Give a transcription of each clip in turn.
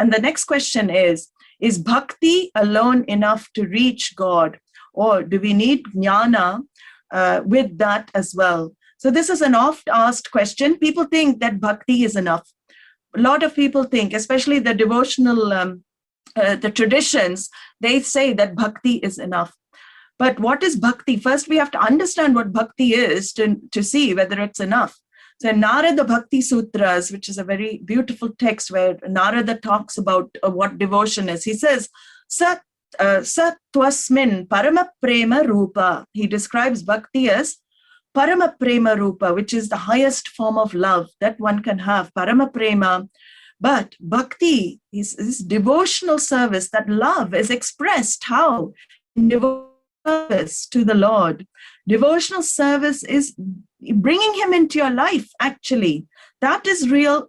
And the next question is bhakti alone enough to reach God? Or do we need jnana with that as well? So this is an oft-asked question. People think that bhakti is enough. A lot of people think, especially the devotional, the traditions, they say that bhakti is enough. But what is bhakti? First, we have to understand what bhakti is to see whether it's enough. So in Narada Bhakti Sutras, which is a very beautiful text where Narada talks about what devotion is, he says, Sat Twasmin Parama Prema Rupa. He describes bhakti as Parama Prema Rupa, which is the highest form of love that one can have, Parama Prema. But bhakti is this devotional service, that love is expressed how? In devotional service to the Lord. Devotional service is bringing him into your life, actually. That is real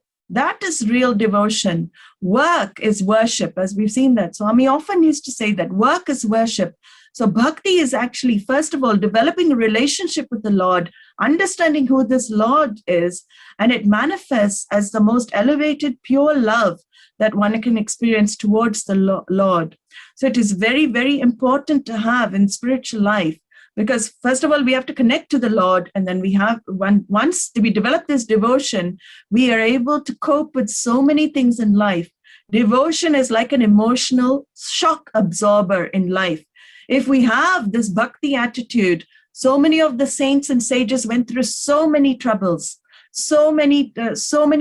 devotion. Work is worship, as we've seen that. Swami often used to say that work is worship. So bhakti is actually, first of all, developing a relationship with the Lord, understanding who this Lord is, and it manifests as the most elevated, pure love that one can experience towards the Lord. So it is very, very important to have in spiritual life, because first of all, we have to connect to the Lord, and then once we develop this devotion, we are able to cope with so many things in life. Devotion is like an emotional shock absorber in life. If we have this bhakti attitude, so many of the saints and sages went through so many troubles, so many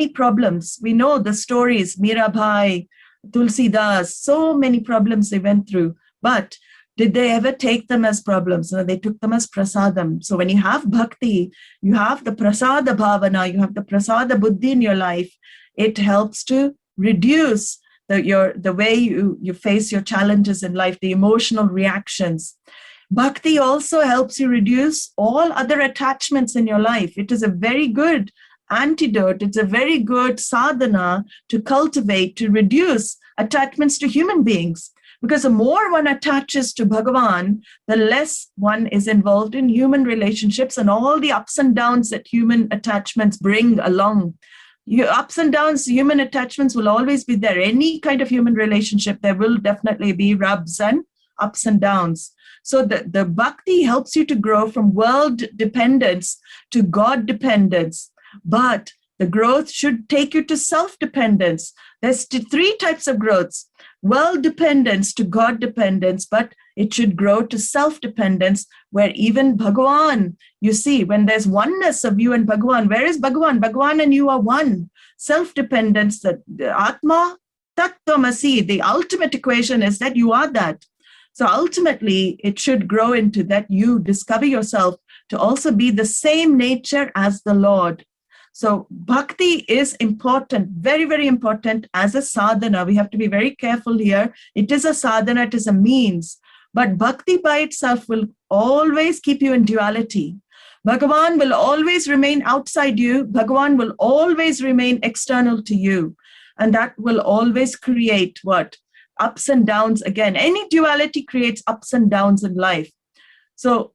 problems. We know the stories, Mirabai, Tulsidas, so many problems they went through. But did they ever take them as problems? No, they took them as prasadam. So when you have bhakti, you have the prasada bhavana, you have the prasada buddhi in your life. It helps to reduce the way you face your challenges in life, the emotional reactions. Bhakti also helps you reduce all other attachments in your life. It is a very good antidote. It's a very good sadhana to cultivate, to reduce attachments to human beings. Because the more one attaches to Bhagavan, the less one is involved in human relationships and all the ups and downs that human attachments bring along. Your ups and downs, human attachments will always be there. Any kind of human relationship, there will definitely be rubs and ups and downs. So the bhakti helps you to grow from world dependence to God dependence. But the growth should take you to self-dependence. There's three types of growths. World dependence to God dependence, but it should grow to self-dependence, where even Bhagavan, you see, when there's oneness of you and Bhagavan, where is Bhagavan? Bhagavan and you are one. Self-dependence, the Atma Tattvamasi, the ultimate equation is that you are that. So ultimately, it should grow into that you discover yourself to also be the same nature as the Lord. So bhakti is important, very, very important as a sadhana. We have to be very careful here. It is a sadhana, it is a means. But bhakti by itself will always keep you in duality. Bhagavan will always remain outside you. Bhagavan will always remain external to you. And that will always create what? Ups and downs again. Any duality creates ups and downs in life. So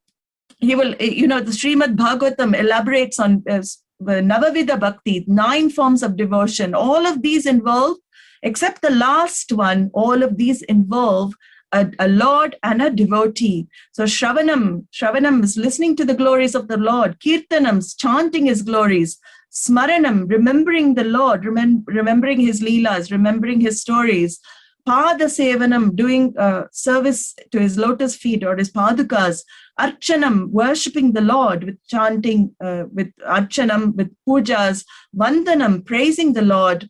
he will, the Srimad Bhagavatam elaborates on Navavida Bhakti, 9 forms of devotion. All of these involve, except the last one, all of these involve a Lord and a devotee. So Shravanam is listening to the glories of the Lord. Kirtanams, chanting his glories. Smaranam, remembering the Lord, remembering his leelas, remembering his stories. Pada Sevanam, doing service to his lotus feet or his padukas. Archanam, worshipping the Lord with chanting, with Archanam, with pujas. Vandanam, praising the Lord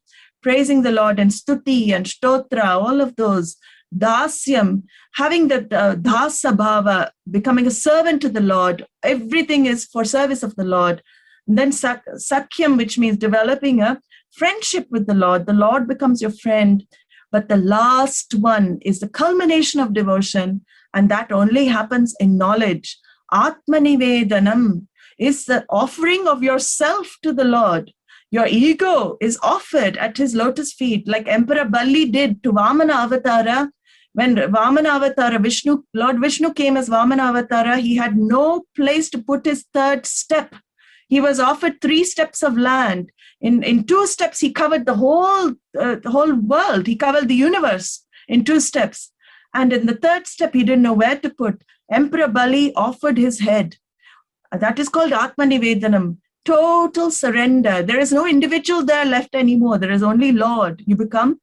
and stuti and stotra, all of those. Dasyam, having the dasa bhava, becoming a servant to the Lord. Everything is for service of the Lord. And then sakyam, which means developing a friendship with the Lord. The Lord becomes your friend. But the last one is the culmination of devotion, and that only happens in knowledge. Atmanivedanam is the offering of yourself to the Lord. Your ego is offered at his lotus feet, like Emperor Bali did to Vamana Avatara. When Vamana Avatara, Lord Vishnu came as Vamana Avatara, he had no place to put his third step. He was offered 3 steps of land. In 2 steps, he covered the whole world. He covered the universe in 2 steps. And in the 3rd step, he didn't know where to put. Emperor Bali offered his head. That is called Atmanivedanam. Total surrender. There is no individual there left anymore. There is only Lord. You become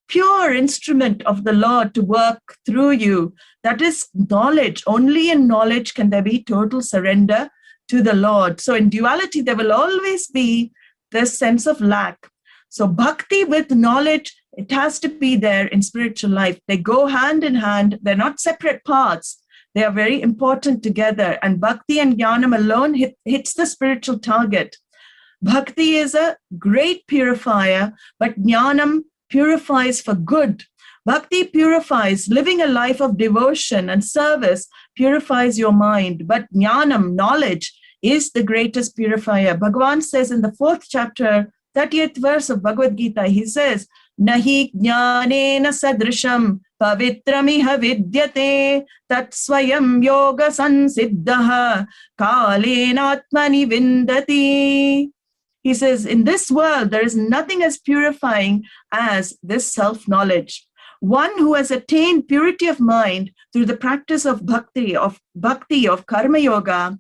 pure instrument of the Lord to work through you. That is knowledge. Only in knowledge can there be total surrender to the Lord. So in duality, there will always be this sense of lack. So bhakti with knowledge, it has to be there in spiritual life. They go hand in hand. They're not separate paths. They are very important together. And bhakti and jnanam alone hits the spiritual target. Bhakti is a great purifier, but jnanam purifies for good. Bhakti purifies. Living a life of devotion and service purifies your mind. But jnanam, knowledge, is the greatest purifier. Bhagavan says in the 4th chapter, 30th verse of Bhagavad Gita, he says, Nahi jnanena sadrisham pavitramiha vidyate tat swayam yoga sansiddhaha kalena atmani vindati. He says, in this world, there is nothing as purifying as this self-knowledge. One who has attained purity of mind through the practice of bhakti, of karma yoga,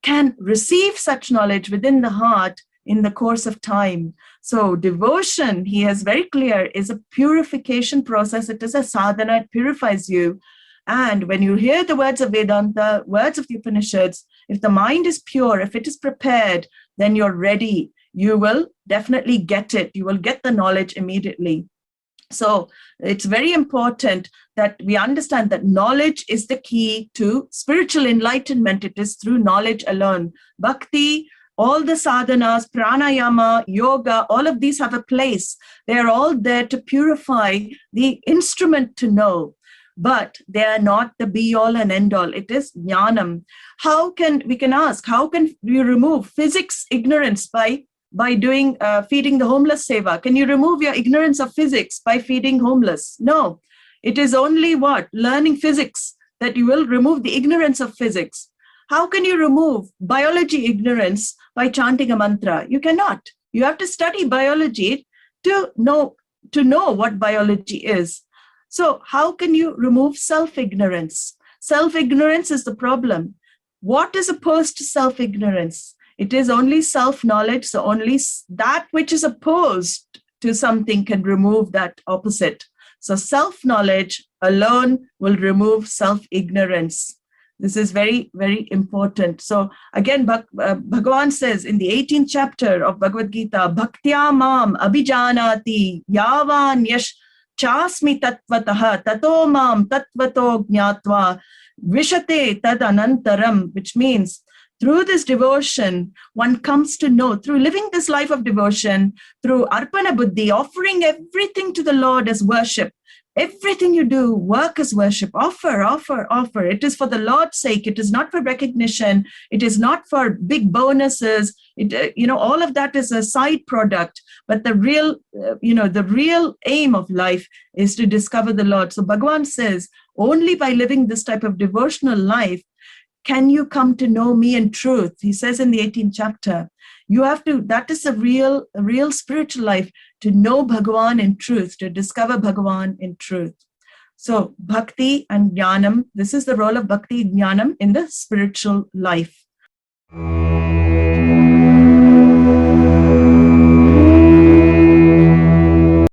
can receive such knowledge within the heart in the course of time. So devotion, he is very clear, is a purification process. It is a sadhana, it purifies you. And when you hear the words of Vedanta, words of the Upanishads, if the mind is pure, if it is prepared, then you're ready. You will definitely get it. You will get the knowledge immediately. So it's very important that we understand that knowledge is the key to spiritual enlightenment. It is through knowledge alone. Bhakti, all the sadhanas, pranayama, yoga, all of these have a place. They're all there to purify the instrument to know, but they are not the be-all and end-all. It is jnanam. We can ask, how can we remove physics ignorance by doing feeding the homeless seva? Can you remove your ignorance of physics by feeding homeless? No. It is only learning physics that you will remove the ignorance of physics. How can you remove biology ignorance by chanting a mantra? You cannot. You have to study biology to know what biology is. So how can you remove self-ignorance? Self-ignorance is the problem. What is opposed to self-ignorance? It is only self-knowledge. So only that which is opposed to something can remove that opposite. So self-knowledge alone will remove self-ignorance. This is very, very important. So again, Bhagavan says in the 18th chapter of Bhagavad Gita, Bhaktya mam abhijanati yavan yash chasmi tattvataha tato mam tattvato jnatva vishate tad anantaram, which means through this devotion, one comes to know, through living this life of devotion, through arpana buddhi, offering everything to the Lord as worship. Everything you do, work as worship, offer. It is for the Lord's sake. It is not for recognition. It is not for big bonuses. All of that is a side product. But the real aim of life is to discover the Lord. So Bhagavan says, only by living this type of devotional life can you come to know me in truth. He says in the 18th chapter, that is a real spiritual life, to know Bhagavan in truth, to discover Bhagavan in truth. So bhakti and jnanam, this is the role of bhakti jnanam in the spiritual life.